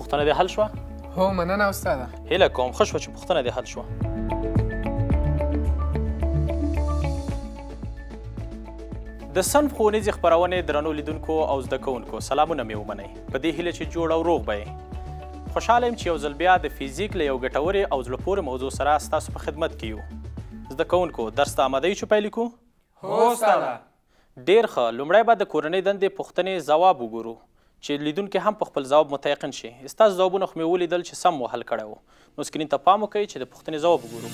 پوښتنه دې حل شوه؟ هو مننه استاده. هیله کوم ښه شوه چې پوښتنه دې حل شوه. د صنف ښوونیزې خپرونې درنو لیدونکو او زده کوونکو سلامونه مې ومنئ. په دې هیله چې جوړ او روغ به یې. خوشحاله یم چې یو ځل بیا د فزیک له یو ګټورې او زړه پورې موضوع سره ستاسو په خدمت کې یو. زده کوونکو درس ته آماده یو چې پیل کړو؟ هو استاده. ډېر ښه. لومړی به د کورنۍ دندې پوښتنې ځواب وګورو چې لیدونکي هم په خپل ځواب متیقن شي. ستاسو ځوابونه خو مې ولیدل چې سم مو حل کړی و. نو سکرین ته پام وکړئ چې د پوښتنې ځواب وګورو.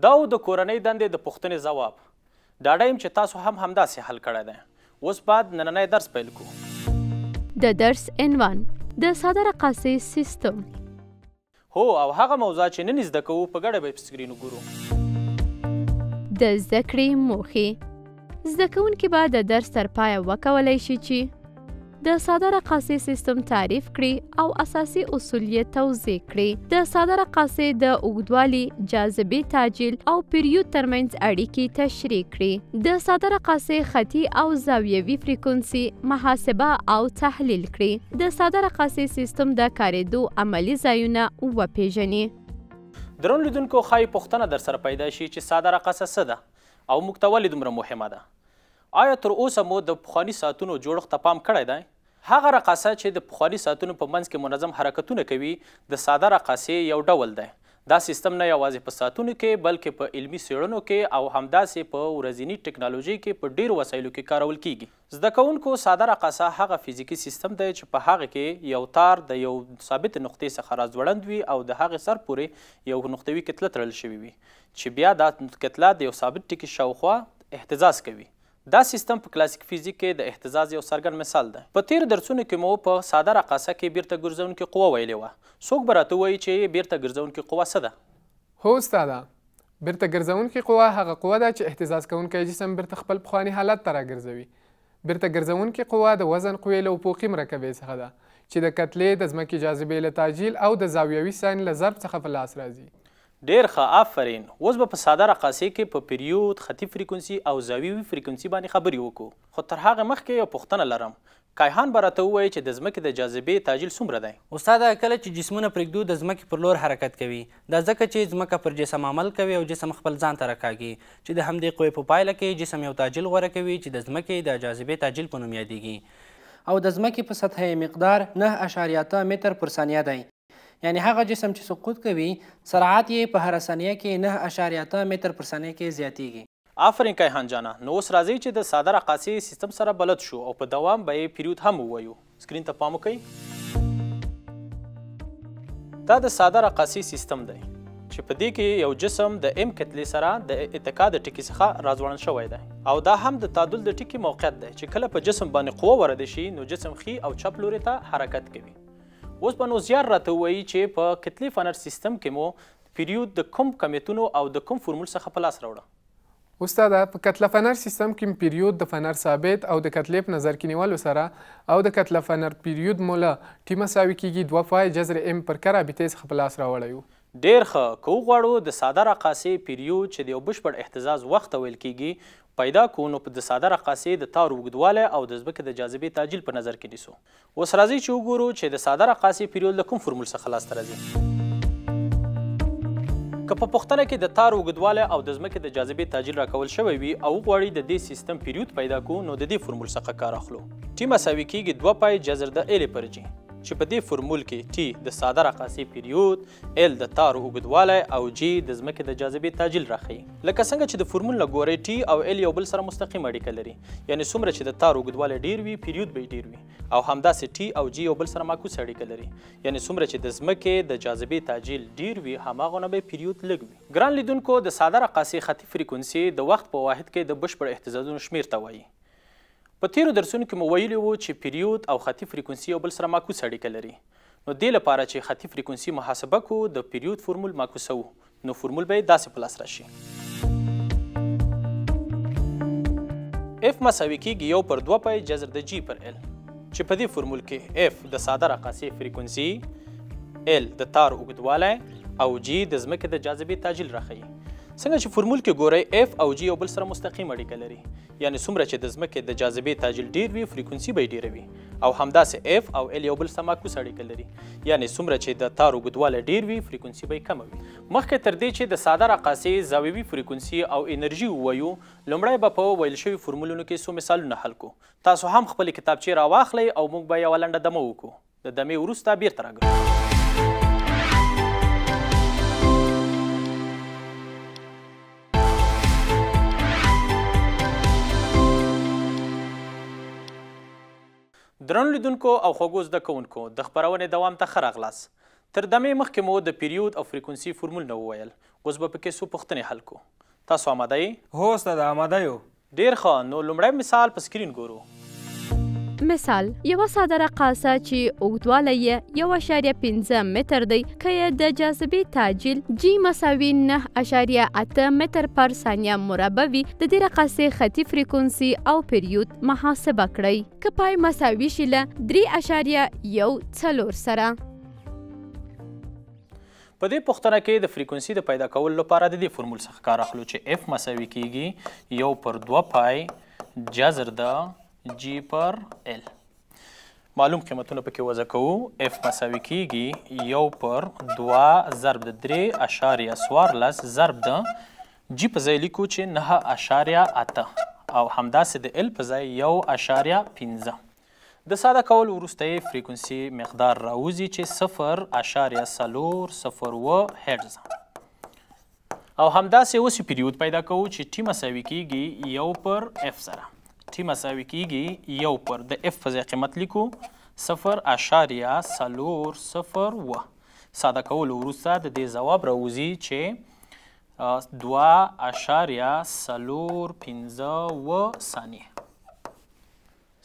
دا و د کورنۍ دندې د پوښتنې ځواب. ډاډه یم چې تاسو هم همداسې حل کړی دی. اوس باید نننی درس پیل کړو. د درس عنوان د ساده رقاصۍ سیستم. هو او هغه موضوع چې نن زده کوو په ګډه به یې په سکرین وګورو. د زده کړې موخې. زده کوونکي به د درس تر پایه وکولی شي چې د ساده رقاصۍ سیستم تعریف کړي او اساسي اصول یې توضیح کړي. د ساده رقاصۍ د اوږدوالي، جاذبې تعجیل او پیریود ترمنځ اړیکې تشریح کړي. د ساده رقاصۍ خطي او زاویوي فریکونسي محاسبه او تحلیل کړي. د ساده رقاصۍ سیستم د کارېدو عملي ځایونه وپیژني. درون لیدونکو ښایي پوښتنه در سره پیدا شي چې ساده رقاصه څه ده او موږ ته ولې دومره مهمه ده؟ آیا تر اوسه مو د پخواني ساعتونو جوړښت ته پام کړی دی؟ هغه رقاصه چې د پخواني ساعتونو په منځ کې منظم حرکتونه کوي د ساده رقاصې یو ډول دی. دا سیستم نه یوازې په ساعتونو کې بلکې په علمي څېړنو کې او همداسې په ورځني ټکنالوژۍ کې په ډېرو وسایلو کې کارول کیږي. زده کوونکو ساده رقاصه هغه فزیکي سیستم دی چې په هغه کې یو تار د یو ثابت نقطې څخه راځوړند وي او د هغې سر پورې یو نقطوي کتله تړل شوې وي چې بیا دا کتله د یو ثابت ټکي شاوخوا اهتزاز کوي. دا سیستم په کلاسیک فزیک کې د اهتزاز یو څرګند مثال دی. په تیر درسونو کې مو په ساده رقاصه کې بیرته ګرځونکې قوه ویلې وه. څوک به راته ووایي چې بیرته ګرځونکې قوه څه ده؟ هو استاده. بیرته ګرځونکې قوه هغه قوه ده چې اهتزاز کوونکی جسم بیرته خپل پخواني حالت ته راګرځوي. بیرته ګرځونکې قوه د وزن قوې له افقي مرکبې څخه ده چې د کتلې د ځمکې جاذبې له تعجیل او د زاویوي ساین له ضرب څخه په لاس راځي. ډېر ښه، آفرین. اوس به په ساده رقاصۍ کې په پیریود، خطي فریکونسي او زاویوي فریکونسي باندې خبرې وکړو. خو تر هغه مخکې یو پوښتنه لرم. کایهان به راته ووایي چې د ځمکې د جاذبې تعجیل څومره دی؟ استاده، کله چې جسمونه پرېږدو د ځمکې پر لور حرکت کوي. دا ځکه چې ځمکه پر جسم عمل کوي او جسم خپل ځان ته راکاږي چې د همدې قوې په پایله کې جسم یو تعجیل غوره کوي چې د ځمکې د جاذبې تعجیل په نوم یادیږي او د ځمکې په سطح یې مقدار 9.8 متر پر ثانیه دی. یعنی هغه جسم چې سقوط کوي سرعت یې په هره ثانیه کې 9.8 متر پر ثانیه کې زیاتیږي. آفرین کایهان جانه. نو اوس راځئ چې د ساده رقاصۍ سیستم سره بلد شو او په دوام به یې پیریود هم ووایو. سکرین ته پام وکړئ. دا د ساده رقاصۍ سیستم دی چې په دې کې یو جسم د ام کتلې سره د اتکا د ټکي څخه راځوړند شوی دی او دا هم د تعادل د ټکي موقعیت دی چې کله په جسم باندې قوه ورده شي نو جسم ښي او چپ لوري ته حرکت کوي. اوس به نو زیار راته ووایي چې په کتلې فنر سیستم کې مو پیریود د کوم کمیتونو او د کوم فورمول څخه په لاس راوړه؟ استاده، په کتله فنر سیستم کې پیریود د فنر ثابت او د کتلې په نظر کې نیولو سره او د کتله فنر پیریود مو له ټي مساوي کیږي 2 جذر ام پر ک رابطې څخه په لاس راوړی یو. ډېر ښه. که وغواړو د ساده رقاصۍ پیریود چې د یو بشپړ اهتزاز وخت ته ویل کیږي پیدا کړو نو په د ساده رقاصۍ د تار اوږدوالی او د ځمکې د جاذبې تعجیل په نظر کې نیسو. اوس راځئ چې وګورو چې د ساده رقاصۍ پیریود له کوم فورمول څخه لاسته راځي. که په پوښتنه کې د تار اوږدوالی او د ځمکې د جاذبې تعجیل راکول شوی وي او وغواړئ د دې سیستم پیریود پیدا کړو نو د دې فورمول څخه کار اخلو. ټي مساوي کیږي 2 جذر د ال پر جي چې په دې فورمول کې ټي د ساده رقاصۍ پیریود، ال د تار اوږدوالی او جي د ځمکې د جاذبې تعجیل راښیي. لکه څنګه چې د فورمول نه ګورئ ټي او ال یو بل سره مستقیم اړیکه لري. یعنې څومره چې د تار اوږدوالی ډېر وي پیریود به یې ډېر وي او همداسې ټي او جي یو بل سره معکوس اړیکه لري. یعنې څومره چې د ځمکې د جاذبې تعجیل ډېر وي هماغونه به پیریود لږ وي. ګران لیدونکو، د ساده رقاصۍ خطي فریکونسي د وخت په واحد کې د بشپړ اهتزازونو شمېر ته وایي. په تیرو درسونو کې مو ویلي وو چې پیریود او خطي فریکونسي یو بل سره معکوس اړیکه لري. نو دې لپاره چې خطي فریکونسي محاسبه کړو د پیریود فورمول معکوسوو نو فورمول به یې داسې په لاس راشي. اف مساوي کیږي 1/2 جذر د جي پر ال چې په دې فورمول کې اف د ساده رقاصۍ فریکونسي، ال د تار اوږدوالی او جي د ځمکې د جاذبې تعجیل راښیي. څنګه چې فورمول کې ګورئ اف او جی یو بل سره مستقیم اړیکه لري، یعنی څومره چې د ځمکې د جاذبې تعجیل ډیر وي فریکونسي به یې ډیره وي، او همداسې اف او ال یو بل سره معکوس اړیکه لري، یعنی څومره چې د تار اوږدوالی ډیر وي فریکونسي به یې کمه وي. مخکې تر دې چې د ساده رقاصې زاویوي فریکونسي او انرژي ووایو، لومړی به په ویل شوي فورمولونو کې څو مثالونه حل کړو. تاسو هم خپلې کتابچې راواخلئ او موږ به یوه لنډه دمه وکړو. د دمې وروسته بیرته راګرځو. درنو لیدونکو او خوږو زده کوونکو، د خپرونې دوام ته ښه راغلاست. تر دمې مخکې مو د پیریود او فریکونسي فورمولونه وویل. اوس به پکې څو پوښتنې حل کړو. تاسو آماده یې؟ هو استاد آماده یو. ډېر ښه. نو لومړی مثال په سکرین ګورو. مثال، یوه ساده رقاصه چې اوږدوالی یې 1.5 متر دی، که یې د جاذبې تعجیل جی مساوي 9.8 متر پر ثانیه مربع وي، د دې رقاصې خطي فریکونسي او پیریود محاسبه کړئ. که پای مساوي شي له 3.14 سره. په دې پوښتنه کې د فریکونسي د پیدا کولو لپاره د دې فورمول څخه کار اخلو چې اف مساوي کیږي 1/2 پای جذر د جی پر ال. معلوم قیمتونه پکې وضع کوو. اف مساوي کیږي 1/2 ضرب د 3.14 ضرب د جی په ځای لیکو چې 9.8 او همداسې د ال په ځای 1.15. د ساده کول وروسته یې فریکونسي مقدار راوځي چې 0.402 هرتز، او همداسې اوس پیریود پیدا کوو چې ټي مساوي کیږي 1/f سره. ټي مساوي کیږي 1 د اف په ځای قیمت لیکو 0.402. ساده کولو وروسته د دې ځواب راوځي چې 2.015 ثانیې.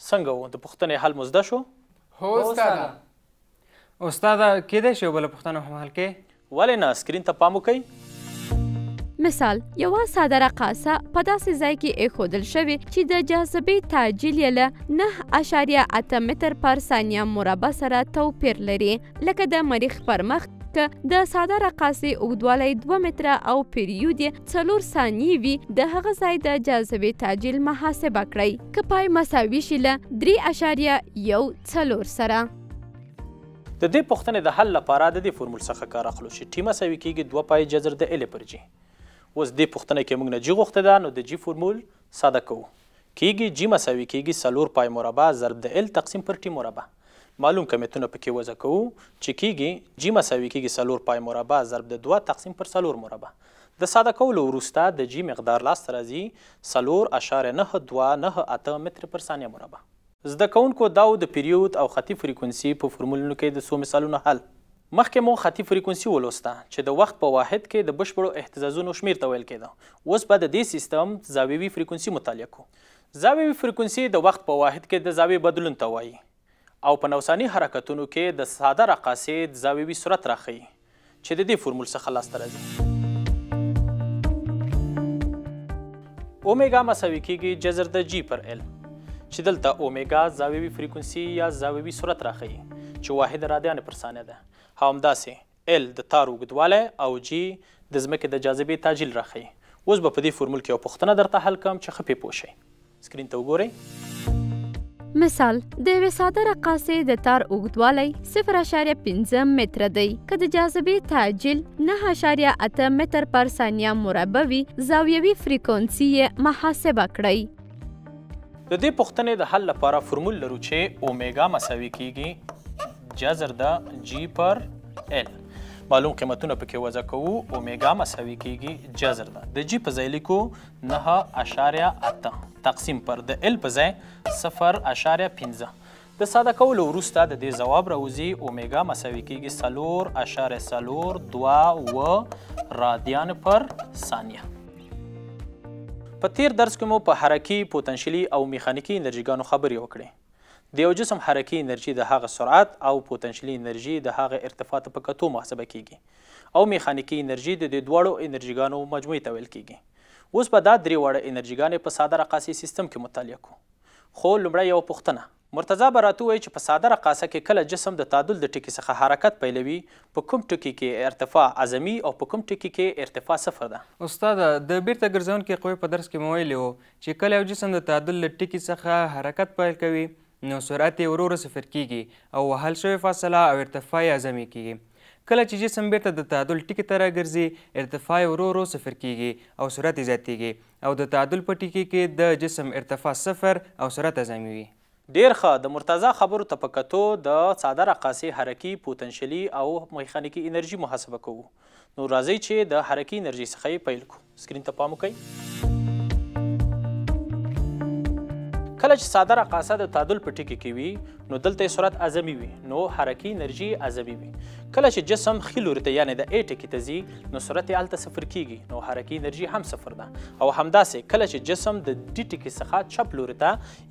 څنګه و؟ د پوښتنې حل مو زده شو؟ هو استاده. استاده کیدای شي بله پوښتنه هم حل کړې؟ ولې نه، سکرین ته پام وکئ. مثال، یوه ساده رقاصه په داسې ځای کې ایښودل شوې چې د جاذبې تعجیل یې له 9.8 متر پر ثانیه مربع سره توپیر لري. لکه د مریخ پر مخ که د ساده رقاصې اوږدوالی 2 متره او پیریود یې 4 ثانیې وي، د هغه ځای د جاذبې تعجیل محاسبه کړئ. که پای مساوي شي له 3.14 سره. د دې پوښتنې د حل لپاره د دې فورمول څخه کار اخلو چې ټي مساوي کیږي 2 پای جذر د ال پر جی. اوس دې پوښتنه کې موږ نه جی غوښته ده، نو د جی فورمول ساده کوو. کیږي جی مساوي کیږي 4 پای مربع ضرب د ال تقسیم پر ټي مربع. معلوم قیمتونه پکې وضع کوو چې کیږي جی مساوي کیږي 4 پای مربع ضرب د 2 تقسیم پر 4 مربع. د ساده کولو وروسته د جی مقدار لاسته راځي 4.9298 متر پر ثانیه مربع. زده کوونکو دا د پیریود او خطي فریکونسي په فورمولونو کې د څو مثالونو حل. مخکې مو خطي فریکونسي ولوسته چې د وخت په واحد کې د بشپړو اهتزازونو شمیر ته ویل کېده. اوس به د دې سیستم زاویوي فریکونسي مطالعه کوو. زاویوي فریکونسي د وخت په واحد کې د زاویې بدلون ته وایي، او په نوساني حرکتونو کې د ساده رقاصې زاویوي سرعت راښیي چې د دې فورمول څخه لاسته راځي. اومیګا مساوي کیږي جذر د جی پر ال، چې دلته اومیګا زاویوي فریکونسي یا زاویوي سرعت راښیي چې واحد رادیان پر ثانیه ده. همداسې ال د تار اوږدوالی او جی د ځمکې د جاذبې تعجیل راښیي. اوس به په دې فورمول کې یو پوښتنه درته حل کړم چې ښه پې پوه شئ. سکرین ته وګورئ. مثال، د یوې ساده رقاصې د تار اوږدوالی 0.5 متره دی. که د جاذبې تعجیل 9.8 متر پر ثانیه مربع وي، زاویوي فریکونسي یې محاسبه کړئ. د دې پوښتنې د حل لپاره فورمول لرو چې اومیګا مساوي کیږي جذر د جی پر ال. معلوم قیمتونه پکې وضع کوو. اومیګا مساوي کیږي جذر د جی په ځای لیکو 9.8 تقسیم پر د ال په ځای 0.15. د ساده کولو وروسته د دې ځواب راوځي اومیګا مساوي کیږي 4.022 رادیان پر ثانیه. په تیر درس کې مو په حرکي، پوتنشلي او میخانیکي انرژیګانو خبرې وکړې. د یو جسم حرکي انرژي د هغه سرعت او پوتنشلي انرژي د هغه ارتفاع ته په کتو محاسبه کیږي، او میخانیکي انرژي د دې دواړو انرژیګانو مجموعې ته ویل کیږي. اوس به دا درې واړه انرژیګانې په ساده رقاصي سیستم کې مطالعه کوو. خو لومړی یوه پوښتنه مرتضی به راته ووایي چې په ساده رقاصه کې کله جسم د تعادل د ټکي څخه حرکت پیلوي په کوم ټکي کې ارتفاع اعظمي او په کوم ټکي کې ارتفاع صفر ده. استاد د بیرته ګرځونکې قوې په درس کې مو ویلي وو چې کله یو جسم د تعادل له ټکي څخه حرکت پیل کوي نو سرعت یې ورو ورو صفر کیږي او وهل شوې فاصله او ارتفاع یې اعظمي کیږي. کله چې جسم بیرته د تعادل ټکي ته راګرځي ارتفاع یې ورو ورو صفر کیږي او سرعت یې زیاتیږي او د تعادل په ټکي کې د جسم ارتفاع صفر او سرعت اعظمي وي. ډیر ښه. د مرتضی خبرو ته په کتو د ساده رقاصې حرکي پوتنشلي او میخانیکي انرژي محاسبه کوو. نو راځئ چې د حرکي انرژي څخه یې پیل کړو. سکرین ته پام وکړئ. کله چې ساده رقاصه د تعادل په ټکي کې وي نو دلته یې سرعت اعظمي وي نو حرکي انرژي اعظمي وي. کله چې جسم ښي لوري ته یعنې د ا ټکي ته ځي نو سرعت یې هلته صفر کیږي نو حرکي انرژي هم صفر ده. او همداسې کله چې جسم د ډي ټکي څخه چپ لوري ته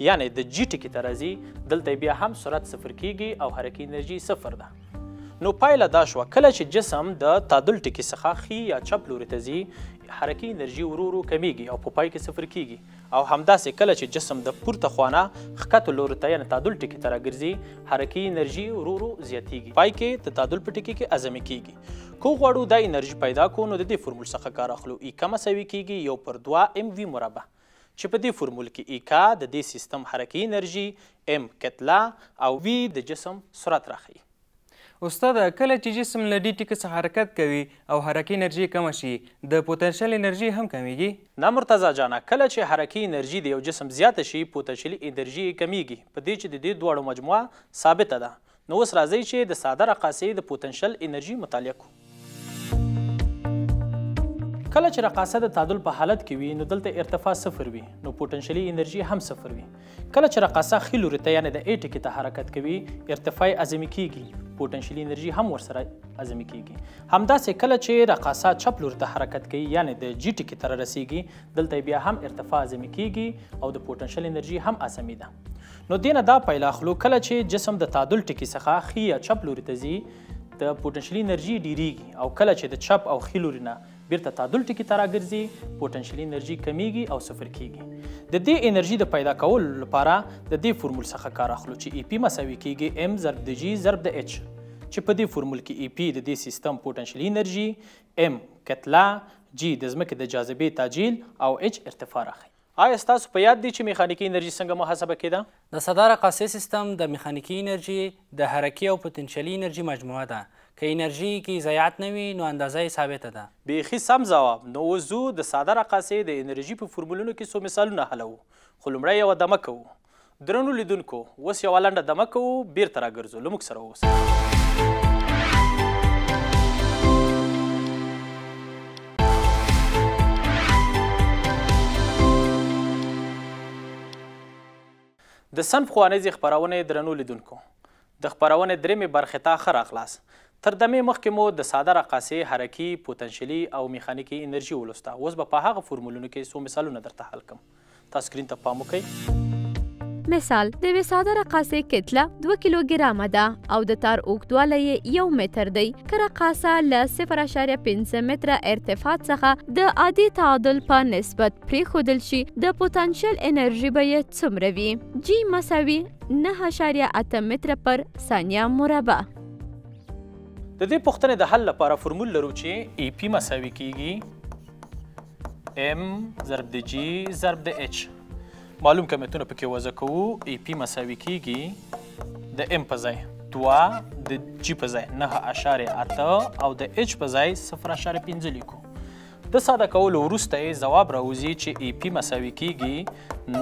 یعنې د جي ټکي ته راځي دلته بیا هم سرعت صفر کیږي او حرکي انرژي صفر ده. نو پایله دا شوه کله چې جسم د تعادل ټکي څخه ښي یا چپ لوري ته ځي حرکي انرژي ورو ورو کمیږي او په پای کې صفر کیږي. او همداسې کله چې جسم د پورته خوانه ښکته لوري ته یعنې تعادل ټکي ته راګرځي حرکي انرژي ورو ورو زیاتیږي. پای کې د تعادل په ټکي کې اعظمي کیږي. کو غواړو دا انرژي پیدا کړو نو د دې فورمول څخه کار اخلو. ای کا مساوي کیږي 1/2 mv مربع چې په دې فورمول کې ای کا د دې سیستم حرکي انرژي، ام کتله او وی د جسم سرعت راښيي. استاد کله چې جسم له ډي ټکي څخه حرکت کوي او حرکي انرژي کمه شي د پوتنشل انرژي هم کمیږي؟ نه مرتضی جانه، کله چې حرکي انرژي د یو جسم زیاته شي پوتنشلي انرژي کمیږي په دې چې د دې دواړو مجموعه ثابته ده. نو اوس راځئ چې د ساده رقاصې د پوتنشل انرژي مطالعه کړو. کله چې رقاصه د تعادل په حالت کې وي نو دلته ارتفاع صفر وي نو پوتنشلي انرژي هم صفر وي. کله چې رقاصه ښي لوري ته یعنې د ا ټکي ته حرکت کوي ارتفاع اعظمي کیږي، پوتنشلي انرژي هم ورسره اعظمي کیږي. همداسې کله چې رقاصه چپ لوري ته حرکت کوي یعنې د جي ټکي ته رارسیږي دلته بیا هم ارتفاع اعظمي کیږي او د پوتنشل انرژي هم اعظمي ده. نو دې نه دا پیل اخلو کله چې جسم د تعادل ټکي څخه ښي یا چپ لوري ته ځي د پوتنشلي انرژي ډیریږي او کله چې د چپ او ښي لوري نه بیرته تعادل ټکي ته راګرځي پوتنشلي انرژي کمیږي او صفر کیږي. د دې انرژي د پیدا کولو لپاره د دې فورمول څخه کار اخلو چې ای پی مساوي کیږي ام ضرب د جي ضرب د اچ چې په دې فورمول کې ای پی د دې سیستم پوتنشلي انرژي، ام کتله، جي د ځمکې د جاذبې تعجیل او اچ ارتفاع راښيي. آیا ستاسو په یاد دی چې میخانیکي انرژي څنګه محاسبه کېده؟ د ساده رقاصې سیستم د میخانیکي انرژي د حرکي او پوتنشلي انرژي مجموعه ده. که انرژي کې ضایعات نه وي نو اندازه یې ثابته ده. بیخي سم ځواب. نو اوس ځو د ساده رقاصې د انرژي په فورمولونو کې څو مثالونه حلوو. خو لومړی یوه دمه کوو. درنو لیدونکو اوس یوه لنډه دمه کوو، بیرته راګرځو. له موږ سره اوسئ. د صنف ښوونیزې خپرونې درنو لیدونکو د خپرونې درېیمې برخې ته ښه راغلاست. تر دمې مخکې مو د ساده رقاصې حرکي، پوتنشلي او میخانیکي انرژي ولوسته. اوس به په هغه فورمولونو کې څو مثالونه درته حل کړم. تاسو سکرین ته پام وکړئ. مثال د یوې ساده رقاصې کتله 2 کیلوګرامه ده او د تار اوږدوالی یې 1 متر دی. که رقاصه له 0.5 متره ارتفاع څخه د عادي تعادل په نسبت پرېښودل شي د پوتنشل انرژي به یې څومره وي؟ جي مساوي 9.8 متره پر ثانیه مربع. د دې پوښتنې د حل لپاره فورمول لرو چې ای پی مساوي کیږي ام ضرب د جي ضرب د اچ. معلوم کمیتونه پکې وضع کوو. ای پی مساوي کیږي د ام په ځای 2، د جي په ځای 9.8 او د اچ په ځای 0.5 لیکو. د ساده کولو وروسته یې ځواب راوځي چې ای پی مساوي کیږي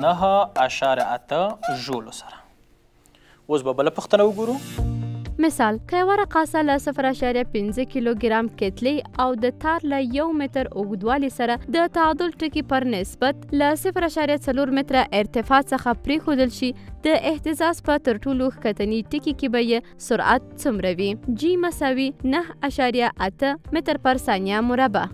9.8 ژولو سره. اوس به بله پوښتنه وګورو. مثال که یوه رقاصه له 0.5 کیلوګرام کتلې او د تار له 1 متر اوږدوالي سره د تعادل ټکي پر نسبت له 0.4 متره ارتفاع څخه پرېښودل شي د اهتزاز په تر ټولو ښکتني ټکي کې به یې سرعت څومره وي؟ جي مساوي 9.8 متر پر ثانیه مربع.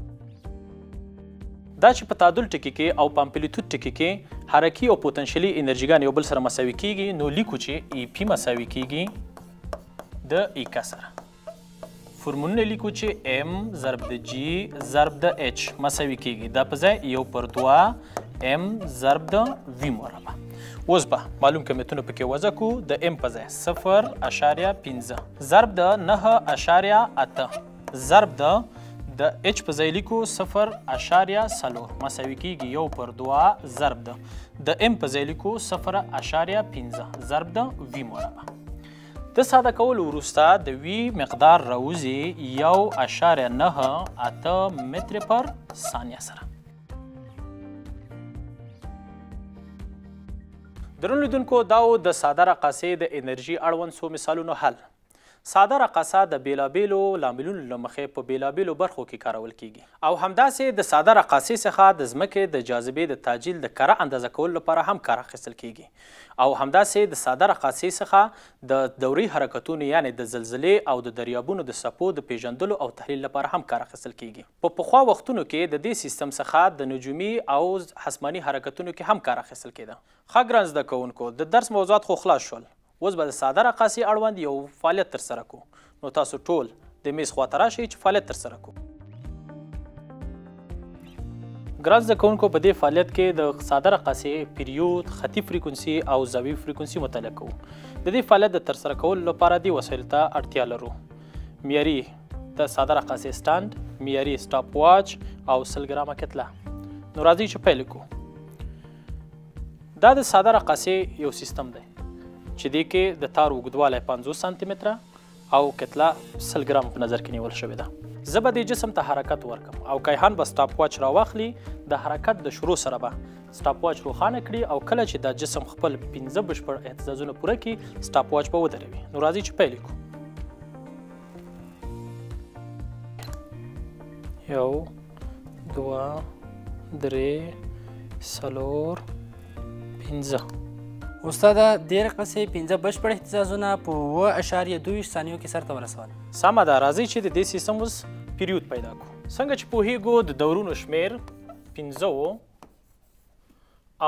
دا چې په تعادل ټکي کې او په امپلیتود ټکي کې حرکي او پوتنشلي انرژیګان یو بل سره مساوي کیږي نو لیکو چې ای پی مساوي کیږي د ای کا سره. فورمولونه لیکو چې ام ضرب د جي ضرب د اچ مساوي کیږي دا په ځای 1/2 ام ضرب د وی مربع. اوس به معلوم کمیتونه پکې وضع کړو. د ام په ځای 0.5 ضرب د 9.8 ضرب د اچ په ځای لیکو 0.4 مساوي کیږي 1/2 ضرب د ام په ځای لیکو 0.5 ضرب د وی مربع. د ساده کولو وروسته د وی مقدار راوځي 1.98 متر پر ثانیه سره. درنو لیدونکو دا و د ساده رقاصې د انرژي اړوند څو مثالونو حل. ساده رقاصه د بیلابیلو لاملونو له مخې په بیلابیلو برخو کې کارول کیږي او همداسې د ساده رقاصې څخه د ځمکې د جاذبې د تعجیل د کره اندازه کولو لپاره هم کار اخیستل کیږي او همداسې د ساده رقاصې څخه د دوري حرکتونو یعنی د زلزلې او د دریابونو د څپو د پیژندلو او تحلیل لپاره هم کار اخیستل کیږي. په پخوا وختونو کې د دې سیستم څخه د نجومي او حسماني حرکتونو کې هم کار اخیستل کیده. ښه ګران زده کوونکو د درس موضوعات خو خلاص شول. اوس به د ساده رقاصې اړوند یو فعالیت ترسره کړو. نو تاسو ټول د میز خواته راشئ چې فعالیت ترسره کړو. ګران زده کوونکو په دې فعالیت کې د ساده رقاصې پیریود، خطي فریکونسي او زاویې فریکونسي مطالعه کوو. د دې فعالیت د ترسره کولو لپاره دې وسایلو ته اړتیا لرو. معیاري د ساده رقاصې سټاند، معیاري سټاپ واچ او 100 ګرامه کتله. نو راځئ چې پیل کړو. دا د ساده رقاصې یو سیستم دی چې دې کې د تار اوږدوالی 50 سانتي متره او کتله 100 ګرام په نظر کې نیول شوې ده. زه به دې جسم ته حرکت ورکم او کیهان به سټاپ واچ راواخلي. د حرکت د شروع سره به سټاپ واچ روښانه کړي او کله چې دا جسم خپل 15 بشپړ اهتزازونه پوره کړي سټاپ واچ به ودروي. نو راځئ چې پیل کړو. 1 2 3 4 5. استاده دې رقاصې 15 بشپړ اهتزازونه په 2.22 ثانیو کې سرته ورسول. سمه ده. راځئ چې د دې سیستم اوس پیریود پیدا کړو. څنګه چې پوهیږو د دورونو شمیر 15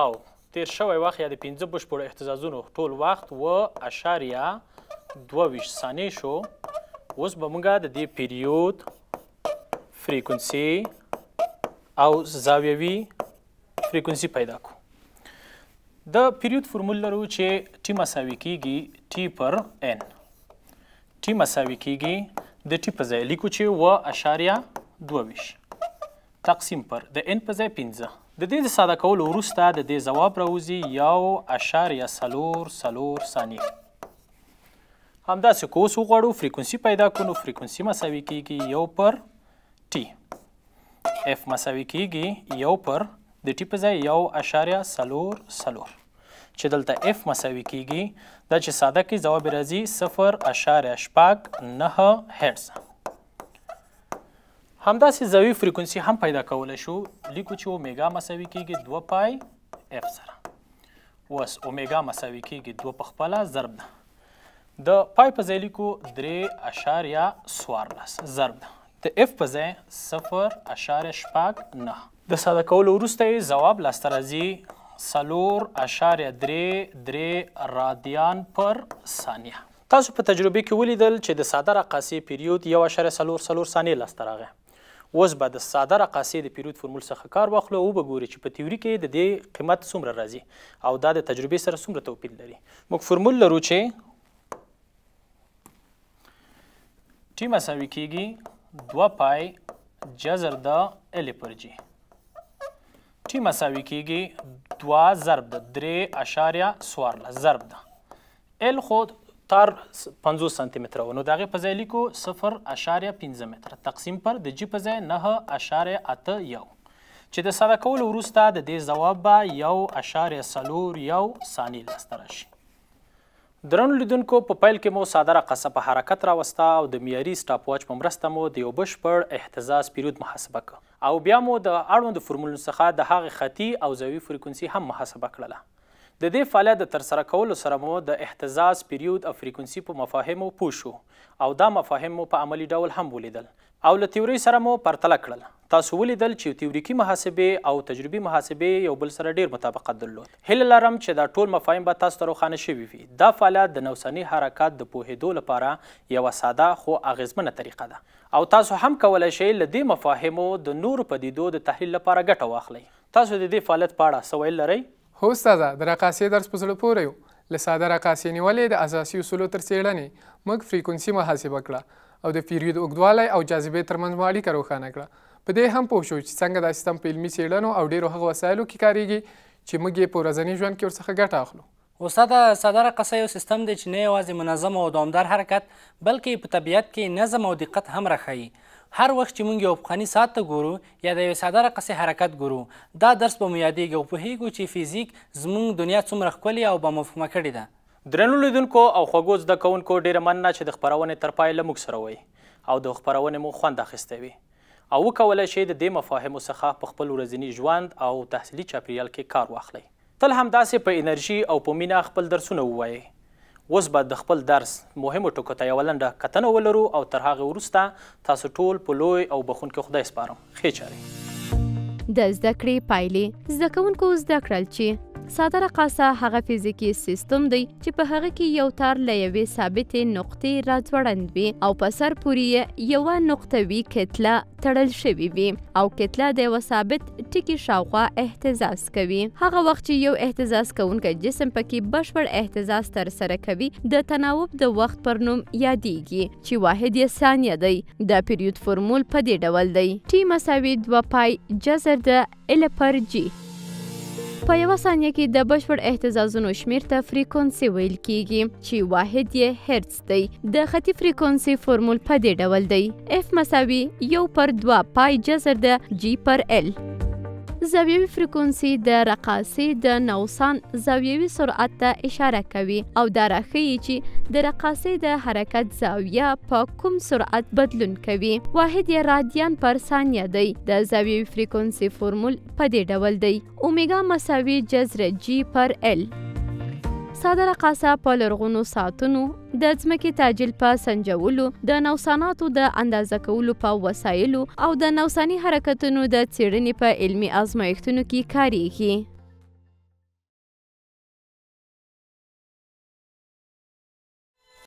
او تیر شوی وخت یا د 15 بشپړو اهتزازونو ټول وخت 2.22 ثانیې شو. اوس به موږ د دې پیریود، فریکونسي او زاویوي فریکونسي پیدا کړو. د پیریود فرمول لرو چې ټي مساوي کیږي ټي پر ان. ټي مساوي کیږي د ټي په ځای لیکو چې 2.22 تقسیم پر د ان په ځای 15. د دې د ساده کولو وروسته د دې ځواب راوځي 1.44 ثانیې. همداسې که اوس وغواړو فریکونسي پیدا کړو نو فریکونسي مساوي کیږي 1 پر ټي. اف مساوي کیږي 1 پر د ټي په ځای 1.44 چې دلته اف مساوي کیږي دا چې ساده کې ځواب راځي 0.9 هرتز. همداسې زاویې فریکونسي هم پیدا کولی شو. لیکو چې اومیګا مساوي کیږي 2 پای اف سره. اوس اومیګا مساوي کیږي 2 په خپله ضرب ده. د پای په ځای لیکو 3.14 ضرب ده. د اف په ځای 0.9. د ساده کولو وروسته یې ځواب لاسته راځي 4.33 رادیان پر ثانیه. تاسو په تجربه کې ولیدل چې د ساده رقاصې پیریود 1.44 ثانیې لاسته راغی. اوس به د ساده رقاصې د پیریود فرمول څخه کار واخلو او وګورو چې په تیوري کې د دې قیمت څومره راځي او دا د تجربې سره څومره توپیر لري. موږ فرمول لرو چې ټي مساوي کیږي 2 پای جذر د ال پر جي. ټي مساوي کیږي 2 ضرب د 3.14 ضرب ده. ال خو تار 50 سانتي متره و نو د هغې په ځای لیکو 0.5 متره تقسیم پر د جي په ځای 9.81 چې د ساده کولو وروسته د دې ځواب به 1.01 ثانیې لاسته راشي. درنو لیدونکو په پیل کې مو ساده رقاصه په حرکت راوسته او د معیاري سټاپ واچ په مرسته مو د یو بشپړ اهتزاز پیریود محاسبه کړ او بیا مو د اړوندو فرمولونو څخه د هغې خطي او زاویې فریکونسي هم محاسبه کړله. د دې فعالیت د ترسره کولو سره مو د اهتزاز پیریود او فریکونسي په مفاهیمو پوه شو او دا مفاهیم مو په عملي ډول هم ولیدل او له تیوري سره مو پرتله کړل. تاسو ولیدل چې تیوریکي محاسبې او تجربي محاسبې یو بل سره ډیر مطابقت درلود. هیله لرم چې دا ټول مفاهیم به تاسو ته روښانه شوي وي. دا فعالیت د نوساني حرکات د پوهېدو لپاره یوه ساده خو اغیزمنه طریقه ده او تاسو هم کولی شئ له دې مفاهیمو د نورو پدیدو د تحلیل لپاره ګټه واخلئ. تاسو د دې فعالیت په اړه څه ویل لرئ؟ هو استاده د رقاصیې درس په زړه پورې و له ساده رقاصیې نیولې د اساسي اصولو تر څېړنې موږ فریکونسي محاسبه کړه او د پیریود اوږدوالی او جاذبې ترمنځ مو اړیکه روښانه کړه. په دې هم پوه شو چې څنګه دا سیستم په علمي څېړنو او ډېرو هغو وسایلو کې کارېږي چې موږ یې په ورځني ژوند کې ورڅخه ګټه اخلو. استاده ساده رقصه یو سیستم دی چې نه یوازې منظم او دوامدار حرکت بلکې په طبیعت کې نظم او دقت هم راښیي. هر وخت چې موږ یو پخواني ساعت ته ګورو یا د یوې ساده رقصې حرکت ګورو دا درس به مو یادېږي او پوهېږو چې فیزیک زموږ دنیا څومره ښکلې او بامفهومه کړې ده. درنو لیدونکو او خوږو زده کوونکو ډېره مننه چې د خپرونې تر پایه له موږ سره وئ او د خپرونې مو خوند اخیستی وي او وکولی شئ د دې مفاهیمو څخه په خپل ورځني ژوند او تحصیلي چاپیریال کې کار واخلئ. تل همداسې په انرژي او په مینه خپل درسونه ووایئ. اوس به د خپل درس مهمو ټکو ته یوه لنډه کتنه ولرو او تر هغې وروسته تاسو ټول په لوی او بخونکي خدای سپارم. ښې چارې. د زده کړې پایلې زده کوونکو زده کړل چې ساده رقاصه هغه فزیکي سیستم دی چې په هغه کې یو تار له یوې ثابتې نقطې راځوړند وي او په سر پورې یوه نقطوي کتله تړل شوې وي او کتله د یوه ثابت ټکي شاوخوا اهتزاز کوي. هغه وخت چې یو اهتزاز کوونکی جسم پکې بشپړ اهتزاز ترسره کوي د تناوب د وخت پر نوم یادیږي چې واحد یې ثانیه دی. د پیریود فرمول په دې ډول دی: ټي مساوي 2 پای جذر د ال پر جي. په یوه ثانیه کې د بشپړ اهتزازونو شمیر ته فریکونسي ویل کیږي چې واحد یې هرتز دی. د خطي فریکونسي فرمول په دې ډول دی: اف مساوي 1 پر 2 پای جذر د جي پر ال. زاویوي فریکونسي د رقاصې د نوسان زاویوي سرعت ته اشاره کوي او دا راښیي چې د رقاصې د حرکت زاویه په کوم سرعت بدلون کوي. واحد یې رادیان پر ثانیه دی. د زاویوي فریکونسي فرمول په دې ډول دی: اومیګا مساوي جذر جي پر ال. ساده رقاصه په لرغونو ساعتونو د ځمکې تعجیل په سنجولو، د نوساناتو د اندازه کولو په وسایلو او د نوساني حرکتونو د څېړنې په علمي ازمایښتونو کې کاریږي.